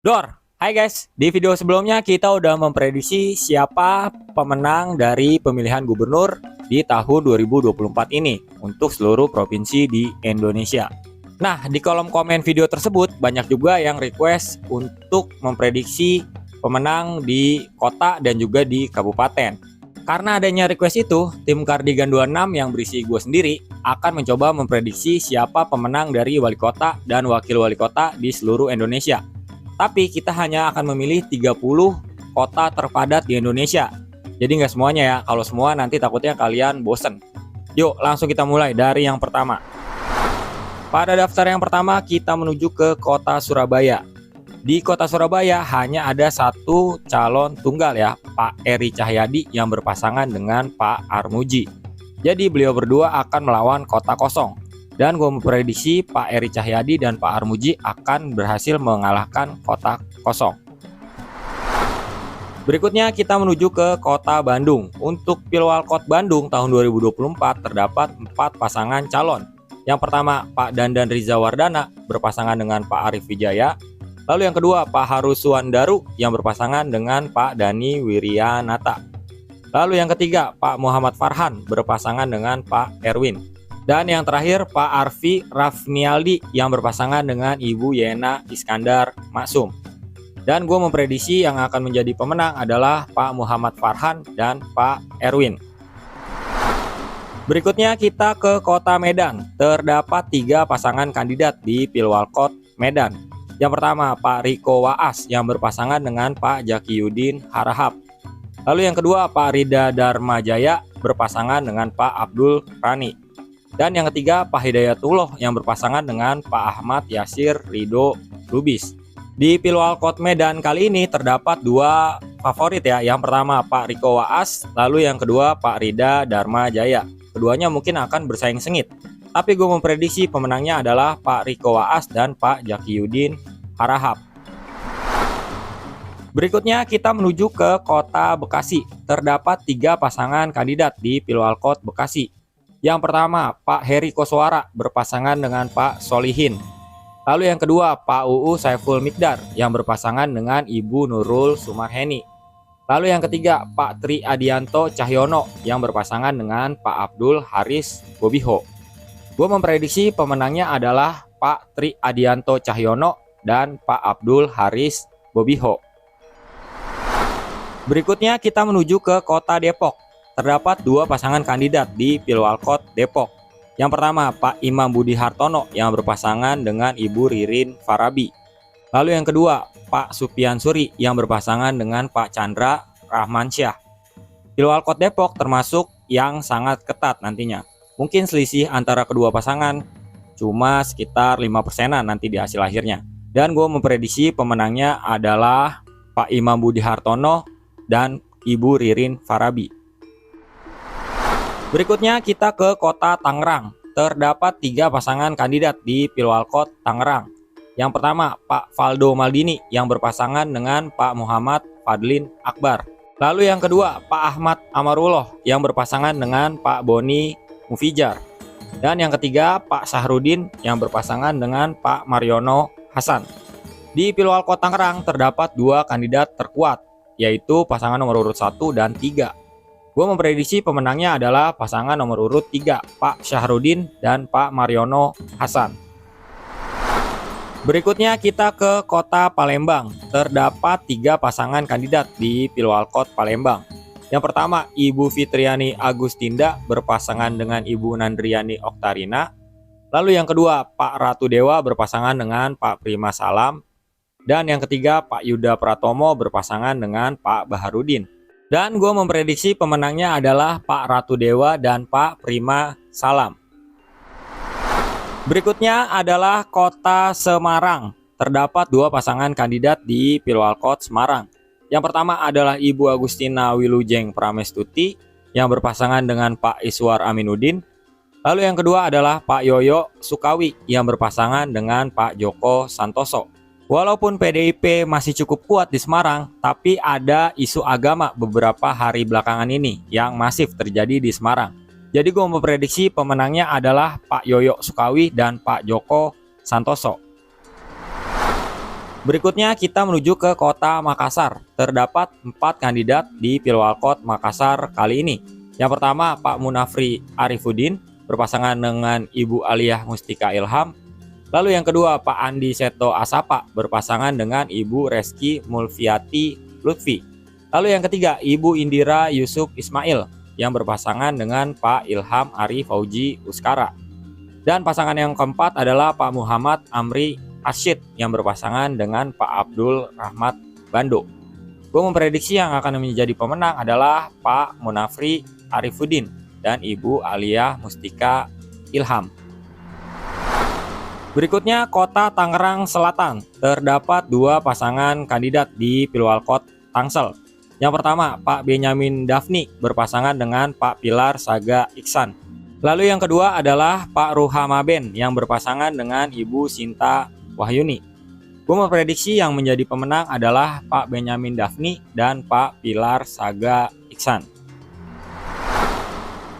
Hai guys, di video sebelumnya kita udah memprediksi siapa pemenang dari pemilihan gubernur di tahun 2024 ini untuk seluruh provinsi di Indonesia. Nah, di kolom komen video tersebut banyak juga yang request untuk memprediksi pemenang di kota dan juga di kabupaten. Karena adanya request itu, tim Kardigan 26 yang berisi gue sendiri akan mencoba memprediksi siapa pemenang dari wali kota dan wakil wali kota di seluruh Indonesia. Tapi kita hanya akan memilih 30 kota terpadat di Indonesia. Jadi nggak semuanya ya, kalau semua nanti takutnya kalian bosen. Yuk langsung kita mulai dari yang pertama. Pada daftar yang pertama kita menuju ke kota Surabaya. Di kota Surabaya hanya ada satu calon tunggal ya, Pak Eri Cahyadi yang berpasangan dengan Pak Armuji. Jadi beliau berdua akan melawan kota kosong. Dan gue memprediksi Pak Eri Cahyadi dan Pak Armuji akan berhasil mengalahkan kota kosong. Berikutnya kita menuju ke kota Bandung. Untuk Pilwalkot Bandung tahun 2024 terdapat 4 pasangan calon. Yang pertama Pak Dandan Rizawardana berpasangan dengan Pak Arief Wijaya. Lalu yang kedua Pak Haru Suwandaru yang berpasangan dengan Pak Dani Wiryanata. Lalu yang ketiga Pak Muhammad Farhan berpasangan dengan Pak Erwin. Dan yang terakhir Pak Arfi Rafnialdi yang berpasangan dengan Ibu Yena Iskandar Maksum. Dan gue memprediksi yang akan menjadi pemenang adalah Pak Muhammad Farhan dan Pak Erwin. Berikutnya kita ke kota Medan. Terdapat 3 pasangan kandidat di Pilwalkot Medan. Yang pertama Pak Riko Waas yang berpasangan dengan Pak Jakiyudin Harahap. Lalu yang kedua Pak Rida Darmajaya berpasangan dengan Pak Abdul Rani. Dan yang ketiga Pak Hidayatullah yang berpasangan dengan Pak Ahmad Yasir Ridho Lubis. Di Pilwalkot Medan kali ini terdapat 2 favorit ya. Yang pertama Pak Riko Waas, lalu yang kedua Pak Rida Darmajaya. Keduanya mungkin akan bersaing sengit. Tapi gue memprediksi pemenangnya adalah Pak Riko Waas dan Pak Jakiyudin Harahap. Berikutnya kita menuju ke kota Bekasi. Terdapat 3 pasangan kandidat di Pilwalkot Bekasi. Yang pertama Pak Heri Koswara berpasangan dengan Pak Solihin. Lalu yang kedua Pak UU Saiful Mikdar yang berpasangan dengan Ibu Nurul Sumarheni. Lalu yang ketiga Pak Tri Adianto Cahyono yang berpasangan dengan Pak Abdul Haris Bobiho. Gue memprediksi pemenangnya adalah Pak Tri Adianto Cahyono dan Pak Abdul Haris Bobiho. Berikutnya kita menuju ke kota Depok. Terdapat 2 pasangan kandidat di Pilwalkot Depok. Yang pertama Pak Imam Budi Hartono yang berpasangan dengan Ibu Ririn Farabi. Lalu yang kedua Pak Supian Suri yang berpasangan dengan Pak Chandra Rahmansyah. Pilwalkot Depok termasuk yang sangat ketat nantinya. Mungkin selisih antara kedua pasangan cuma sekitar 5%-an nanti di hasil akhirnya. Dan gue memprediksi pemenangnya adalah Pak Imam Budi Hartono dan Ibu Ririn Farabi. Berikutnya kita ke kota Tangerang. Terdapat 3 pasangan kandidat di Pilwalkot Tangerang. Yang pertama Pak Valdo Maldini yang berpasangan dengan Pak Muhammad Fadlin Akbar. Lalu yang kedua Pak Ahmad Amarullah yang berpasangan dengan Pak Boni Mufijar. Dan yang ketiga Pak Sahrudin yang berpasangan dengan Pak Mariono Hasan. Di Pilwalkot Tangerang terdapat 2 kandidat terkuat, yaitu pasangan nomor urut 1 dan 3. Gue memprediksi pemenangnya adalah pasangan nomor urut 3, Pak Syahrudin dan Pak Mariono Hasan. Berikutnya kita ke kota Palembang. Terdapat 3 pasangan kandidat di Pilwalkot Palembang. Yang pertama Ibu Fitriani Agustinda berpasangan dengan Ibu Nandriani Oktarina. Lalu yang kedua Pak Ratu Dewa berpasangan dengan Pak Prima Salam. Dan yang ketiga Pak Yuda Pratomo berpasangan dengan Pak Baharudin. Dan gue memprediksi pemenangnya adalah Pak Ratu Dewa dan Pak Prima Salam. Berikutnya adalah kota Semarang. Terdapat 2 pasangan kandidat di Pilwalkot Semarang. Yang pertama adalah Ibu Agustina Wilujeng Pramestuti yang berpasangan dengan Pak Iswar Aminuddin. Lalu yang kedua adalah Pak Yoyo Sukawi yang berpasangan dengan Pak Joko Santoso. Walaupun PDIP masih cukup kuat di Semarang, tapi ada isu agama beberapa hari belakangan ini yang masif terjadi di Semarang. Jadi gue memprediksi pemenangnya adalah Pak Yoyo Sukawi dan Pak Joko Santoso. Berikutnya kita menuju ke kota Makassar. Terdapat 4 kandidat di Pilwalkot Makassar kali ini. Yang pertama Pak Munafri Arifuddin berpasangan dengan Ibu Aliyah Mustika Ilham. Lalu yang kedua Pak Andi Seto Asapa berpasangan dengan Ibu Reski Mulfiati Lutfi. Lalu yang ketiga Ibu Indira Yusuf Ismail yang berpasangan dengan Pak Ilham Ari Fauji Uskara. Dan pasangan yang keempat adalah Pak Muhammad Amri Asyid yang berpasangan dengan Pak Abdul Rahmat Bando. Gue memprediksi yang akan menjadi pemenang adalah Pak Munafri Arifuddin dan Ibu Aliyah Mustika Ilham. Berikutnya kota Tangerang Selatan. Terdapat 2 pasangan kandidat di Pilwalkot Tangsel. Yang pertama Pak Benyamin Dafni berpasangan dengan Pak Pilar Saga Iksan. Lalu yang kedua adalah Pak Ruhamaben yang berpasangan dengan Ibu Sinta Wahyuni. Gue memprediksi yang menjadi pemenang adalah Pak Benyamin Dafni dan Pak Pilar Saga Iksan.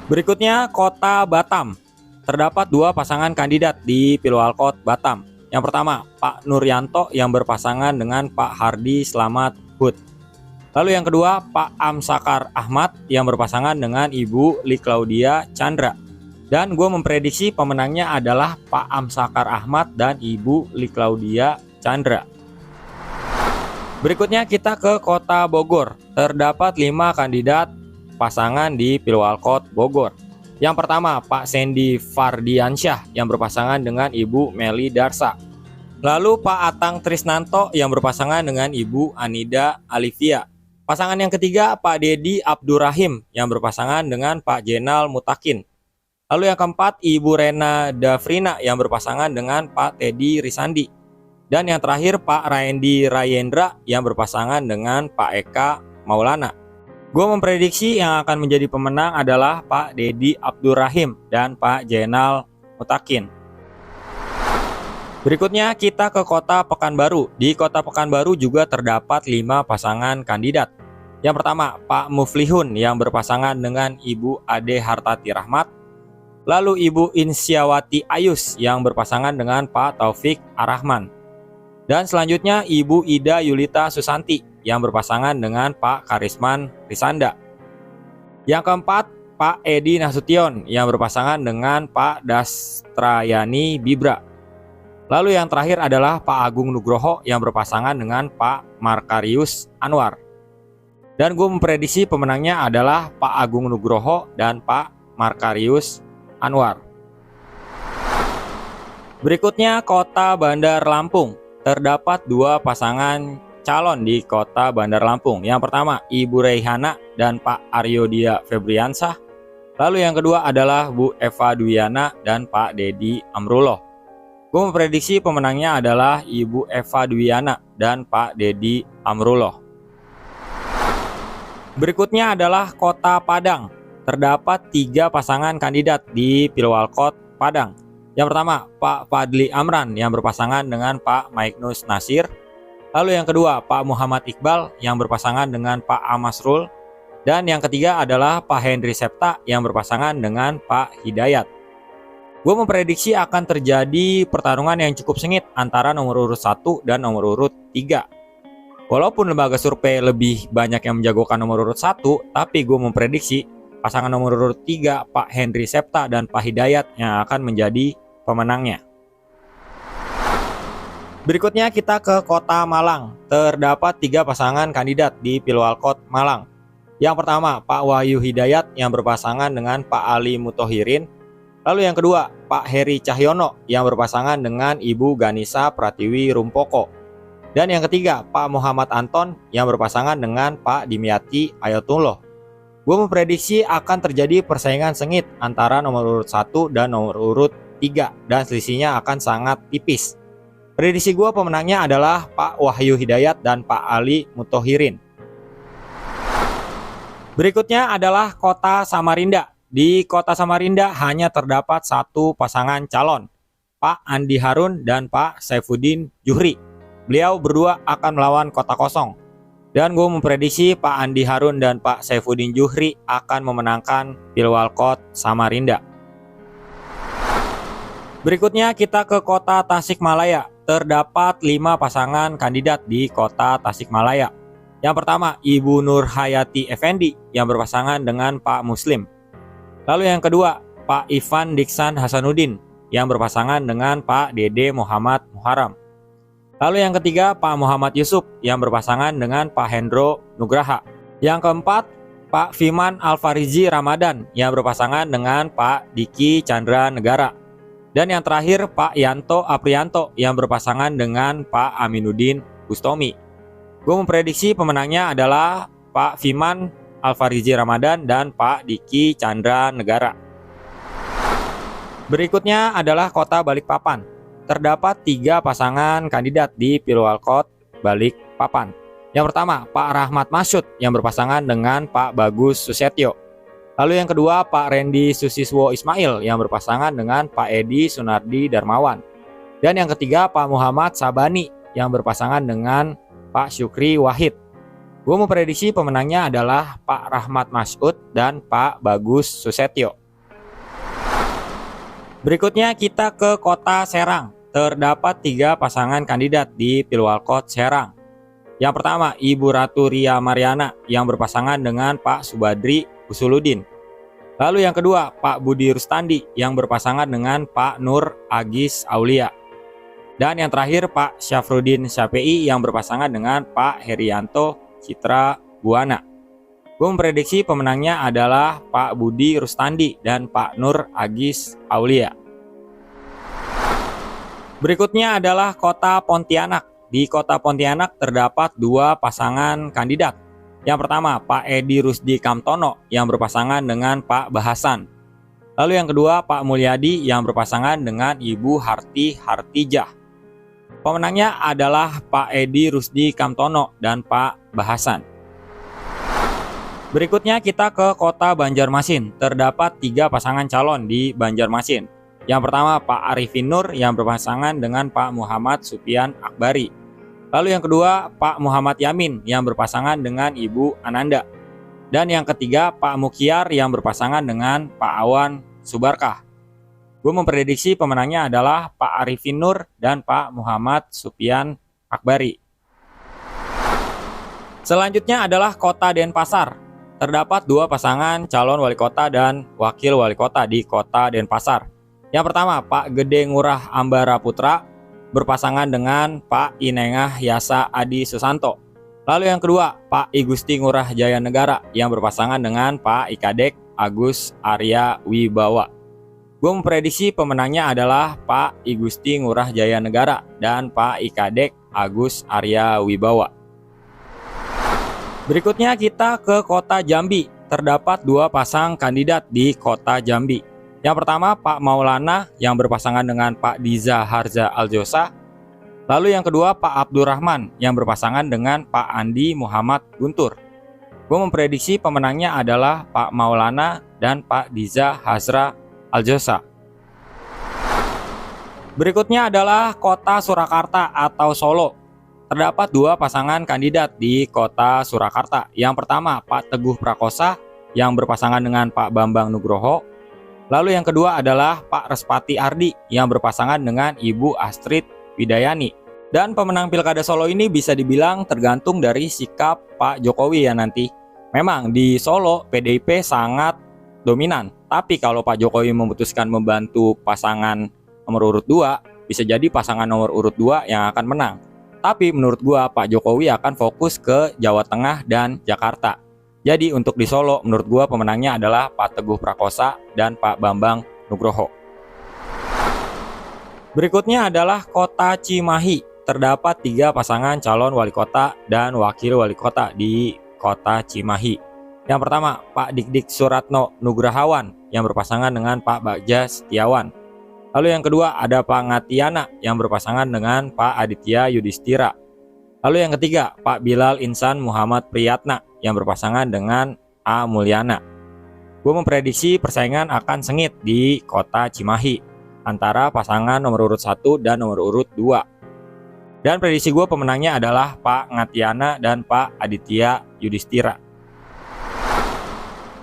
Berikutnya kota Batam. Terdapat 2 pasangan kandidat di Pilwalkot Batam. Yang pertama Pak Nuryanto yang berpasangan dengan Pak Hardi Slamet Hud. Lalu yang kedua Pak Amsakar Ahmad yang berpasangan dengan Ibu Li Claudia Chandra. Dan gue memprediksi pemenangnya adalah Pak Amsakar Ahmad dan Ibu Li Claudia Chandra. Berikutnya kita ke kota Bogor. Terdapat 5 kandidat pasangan di Pilwalkot Bogor. Yang pertama Pak Sandy Fardiansyah yang berpasangan dengan Ibu Meli Darsa. Lalu Pak Atang Trisnanto yang berpasangan dengan Ibu Anida Alivia. Pasangan yang ketiga Pak Dedi Abdurrahim yang berpasangan dengan Pak Jenal Mutakin. Lalu yang keempat Ibu Rena Dafrina yang berpasangan dengan Pak Teddy Risandi. Dan yang terakhir Pak Raendi Rayendra yang berpasangan dengan Pak Eka Maulana. Gue memprediksi yang akan menjadi pemenang adalah Pak Dedi Abdurrahim dan Pak Jenal Mutakin. Berikutnya kita ke kota Pekanbaru. Di kota Pekanbaru juga terdapat 5 pasangan kandidat. Yang pertama Pak Muflihun yang berpasangan dengan Ibu Ade Hartati Rahmat. Lalu Ibu Insyawati Ayus yang berpasangan dengan Pak Taufik Arrahman. Dan selanjutnya Ibu Ida Yulita Susanti yang berpasangan dengan Pak Karisman Risanda. Yang keempat Pak Edi Nasution yang berpasangan dengan Pak Dastrayani Bibra. Lalu yang terakhir adalah Pak Agung Nugroho yang berpasangan dengan Pak Markarius Anwar. Dan gue memprediksi pemenangnya adalah Pak Agung Nugroho dan Pak Markarius Anwar. Berikutnya kota Bandar Lampung. Terdapat 2 pasangan calon di kota Bandar Lampung. Yang pertama Ibu Reihana dan Pak Aryodia Febriansah. Lalu yang kedua adalah Bu Eva Dwiana dan Pak Dedi Amrullah. Gue memprediksi pemenangnya adalah Ibu Eva Dwiana dan Pak Dedi Amrullah. Berikutnya adalah kota Padang. Terdapat 3 pasangan kandidat di Pilwalkot Padang. Yang pertama Pak Fadli Amran yang berpasangan dengan Pak Maiknus Nasir. Lalu yang kedua Pak Muhammad Iqbal yang berpasangan dengan Pak Amasrul. Dan yang ketiga adalah Pak Henry Septa yang berpasangan dengan Pak Hidayat. Gue memprediksi akan terjadi pertarungan yang cukup sengit antara nomor urut 1 dan nomor urut 3. Walaupun lembaga survei lebih banyak yang menjagokan nomor urut 1, tapi gue memprediksi pasangan nomor urut 3 Pak Henry Septa dan Pak Hidayat yang akan menjadi pemenangnya. Berikutnya kita ke kota Malang. Terdapat 3 pasangan kandidat di Pilwalkot Malang. Yang pertama Pak Wahyu Hidayat yang berpasangan dengan Pak Ali Mutohirin. Lalu yang kedua Pak Heri Cahyono yang berpasangan dengan Ibu Ganisa Pratiwi Rumpoko. Dan yang ketiga Pak Muhammad Anton yang berpasangan dengan Pak Dimyati Ayatullah. Gue memprediksi akan terjadi persaingan sengit antara nomor urut 1 dan nomor urut 3 dan selisihnya akan sangat tipis. Prediksi gue pemenangnya adalah Pak Wahyu Hidayat dan Pak Ali Mutohirin. Berikutnya adalah kota Samarinda. Di kota Samarinda hanya terdapat 1 pasangan calon, Pak Andi Harun dan Pak Saifuddin Juhri. Beliau berdua akan melawan kota kosong. Dan gue memprediksi Pak Andi Harun dan Pak Saifuddin Juhri akan memenangkan Pilwalkot Samarinda. Berikutnya kita ke kota Tasikmalaya. terdapat 5 pasangan kandidat di kota Tasikmalaya. Yang pertama, Ibu Nur Hayati Effendi yang berpasangan dengan Pak Muslim. Lalu yang kedua, Pak Ivan Diksan Hasanuddin yang berpasangan dengan Pak Dede Muhammad Muharram. Lalu yang ketiga, Pak Muhammad Yusuf yang berpasangan dengan Pak Hendro Nugraha. Yang keempat, Pak Fiman Alfarizi Ramadan yang berpasangan dengan Pak Diki Chandra Negara. Dan yang terakhir, Pak Yanto Aprianto yang berpasangan dengan Pak Aminuddin Bustomi. Gue memprediksi pemenangnya adalah Pak Fiman Alfarizi Ramadan dan Pak Diki Chandra Negara. Berikutnya adalah kota Balikpapan. Terdapat 3 pasangan kandidat di Pilwalkot Balikpapan. Yang pertama, Pak Rahmat Masyud yang berpasangan dengan Pak Bagus Susetyo. Lalu yang kedua, Pak Randy Susiswo Ismail yang berpasangan dengan Pak Edi Sunardi Darmawan. Dan yang ketiga, Pak Muhammad Sabani yang berpasangan dengan Pak Syukri Wahid. Gue memprediksi pemenangnya adalah Pak Rahmat Masyud dan Pak Bagus Susetyo. Berikutnya kita ke kota Serang. Terdapat 3 pasangan kandidat di Pilwalkot Serang. Yang pertama, Ibu Ratu Ria Mariana yang berpasangan dengan Pak Subadri Usuludin. Lalu yang kedua, Pak Budi Rustandi yang berpasangan dengan Pak Nur Agis Aulia. Dan yang terakhir, Pak Syafruddin Syafei yang berpasangan dengan Pak Herianto Citra Buana. Gue memprediksi pemenangnya adalah Pak Budi Rustandi dan Pak Nur Agis Aulia. Berikutnya adalah kota Pontianak. Di kota Pontianak terdapat 2 pasangan kandidat. Yang pertama, Pak Edi Rusdi Kamtono yang berpasangan dengan Pak Bahasan. Lalu yang kedua, Pak Mulyadi yang berpasangan dengan Ibu Harti Hartijah. Pemenangnya adalah Pak Edi Rusdi Kamtono dan Pak Bahasan. Berikutnya kita ke kota Banjarmasin. Terdapat 3 pasangan calon di Banjarmasin. Yang pertama, Pak Arifin Nur yang berpasangan dengan Pak Muhammad Supian Akbari. Lalu yang kedua, Pak Muhammad Yamin yang berpasangan dengan Ibu Ananda. Dan yang ketiga, Pak Mukyar yang berpasangan dengan Pak Awan Subarkah. Gue memprediksi pemenangnya adalah Pak Arifin Nur dan Pak Muhammad Supian Akbari. Selanjutnya adalah kota Denpasar. Terdapat 2 pasangan calon wali kota dan wakil wali kota di kota Denpasar. Yang pertama, Pak Gede Ngurah Ambara Putra berpasangan dengan Pak Inengah Yasa Adi Susanto. Lalu yang kedua, Pak Igusti Ngurah Jaya Negara yang berpasangan dengan Pak Ikadek Agus Arya Wibawa. Gue memprediksi pemenangnya adalah Pak Igusti Ngurah Jaya Negara dan Pak Ikadek Agus Arya Wibawa. Berikutnya kita ke kota Jambi. Terdapat 2 pasang kandidat di kota Jambi. Yang pertama, Pak Maulana yang berpasangan dengan Pak Diza Harza Aljosa. Lalu yang kedua, Pak Abdurrahman yang berpasangan dengan Pak Andi Muhammad Guntur. Gue memprediksi pemenangnya adalah Pak Maulana dan Pak Diza Hazra Aljosa. Berikutnya adalah kota Surakarta atau Solo. Terdapat 2 pasangan kandidat di kota Surakarta. Yang pertama, Pak Teguh Prakosa yang berpasangan dengan Pak Bambang Nugroho. Lalu yang kedua adalah Pak Respati Ardi yang berpasangan dengan Ibu Astrid Widayani. Dan pemenang Pilkada Solo ini bisa dibilang tergantung dari sikap Pak Jokowi ya nanti. Memang di Solo PDIP sangat dominan. Tapi kalau Pak Jokowi memutuskan membantu pasangan nomor urut 2, bisa jadi pasangan nomor urut 2 yang akan menang. Tapi menurut gua Pak Jokowi akan fokus ke Jawa Tengah dan Jakarta. Jadi untuk di Solo menurut gua pemenangnya adalah Pak Teguh Prakosa dan Pak Bambang Nugroho. Berikutnya adalah kota Cimahi. Terdapat 3 pasangan calon wali kota dan wakil wali kota di kota Cimahi. Yang pertama, Pak Dik Suratno Nugrahawan yang berpasangan dengan Pak Bagja Setiawan. Lalu yang kedua ada Pak Ngatiana yang berpasangan dengan Pak Aditya Yudhistira. Lalu yang ketiga, Pak Bilal Insan Muhammad Priyatna yang berpasangan dengan A. Mulyana. Gue memprediksi persaingan akan sengit di kota Cimahi antara pasangan nomor urut 1 dan nomor urut 2. Dan prediksi gue pemenangnya adalah Pak Ngatiana dan Pak Aditya Yudhistira.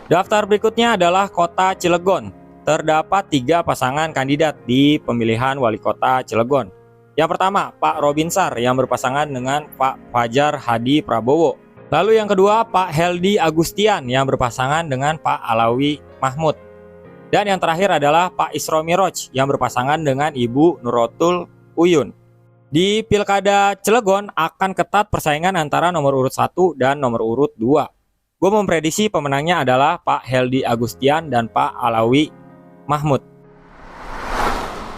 Daftar berikutnya adalah kota Cilegon. Terdapat 3 pasangan kandidat di pemilihan wali kota Cilegon. Yang pertama, Pak Robinsar yang berpasangan dengan Pak Fajar Hadi Prabowo. Lalu yang kedua, Pak Heldi Agustian yang berpasangan dengan Pak Alawi Mahmud. Dan yang terakhir adalah Pak Isro Miroj yang berpasangan dengan Ibu Nuratul Uyun. Di Pilkada Cilegon akan ketat persaingan antara nomor urut 1 dan nomor urut 2. Gue memprediksi pemenangnya adalah Pak Heldi Agustian dan Pak Alawi Mahmud.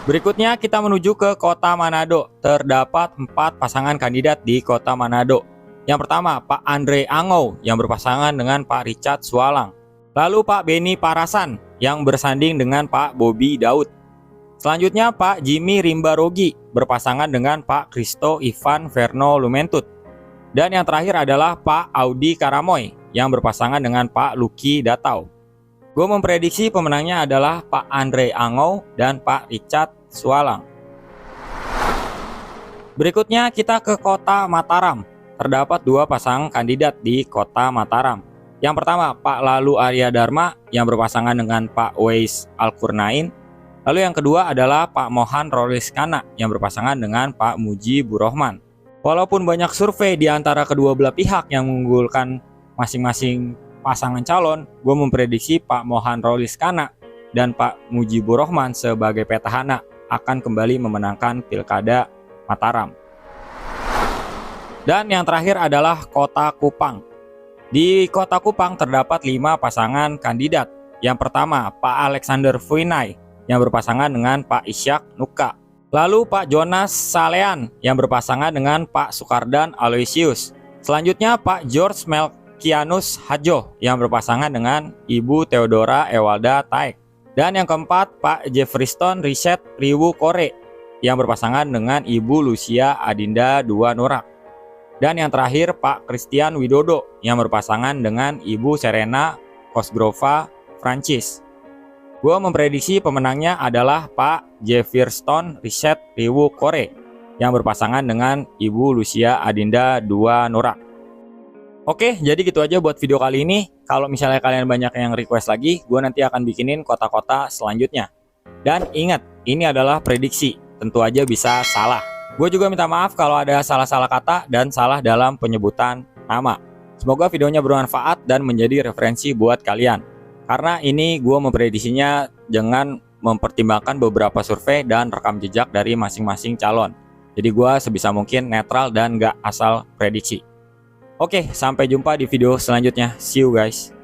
Berikutnya kita menuju ke Kota Manado. Terdapat 4 pasangan kandidat di Kota Manado. Yang pertama, Pak Andre Angau yang berpasangan dengan Pak Richard Sualang. Lalu Pak Beni Parasan yang bersanding dengan Pak Bobi Daud. Selanjutnya Pak Jimmy Rimbarogi berpasangan dengan Pak Kristo Ivan Verno Lumentut. Dan yang terakhir adalah Pak Audi Karamoy yang berpasangan dengan Pak Luki Datau. Gue memprediksi pemenangnya adalah Pak Andre Angau dan Pak Richard Sualang. Berikutnya kita ke Kota Mataram. Terdapat 2 pasang kandidat di Kota Mataram. Yang pertama, Pak Lalu Arya Dharma yang berpasangan dengan Pak Weis Alkurnain. Lalu yang kedua adalah Pak Mohan Roliskana yang berpasangan dengan Pak Muji Burohman. Walaupun banyak survei di antara kedua belah pihak yang mengunggulkan masing-masing pasangan calon, gue memprediksi Pak Mohan Roliskana dan Pak Muji Burohman sebagai petahana akan kembali memenangkan Pilkada Mataram. Dan yang terakhir adalah Kota Kupang. Di Kota Kupang terdapat 5 pasangan kandidat. Yang pertama, Pak Alexander Fuinai yang berpasangan dengan Pak Isyak Nuka. Lalu Pak Jonas Salean yang berpasangan dengan Pak Sukardan Aloysius. Selanjutnya Pak George Melkianus Hadjo yang berpasangan dengan Ibu Theodora Ewalda Taek. Dan yang keempat, Pak Jeffriston Riset Riwu Kore yang berpasangan dengan Ibu Lucia Adinda Dua Nurak. Dan yang terakhir, Pak Christian Widodo yang berpasangan dengan Ibu Serena Cosgrova Francis. Gue memprediksi pemenangnya adalah Pak Jeffriston Riset Riwu Kore yang berpasangan dengan Ibu Lucia Adinda Dua Nurak. Oke, jadi gitu aja buat video kali ini. Kalau misalnya kalian banyak yang request lagi, gue nanti akan bikinin kota-kota selanjutnya. Dan ingat, ini adalah prediksi, tentu aja bisa salah. Gue juga minta maaf kalau ada salah-salah kata dan salah dalam penyebutan nama. Semoga videonya bermanfaat dan menjadi referensi buat kalian. Karena ini gue memprediksinya dengan mempertimbangkan beberapa survei dan rekam jejak dari masing-masing calon. Jadi gue sebisa mungkin netral dan gak asal prediksi. Oke, sampai jumpa di video selanjutnya. See you guys.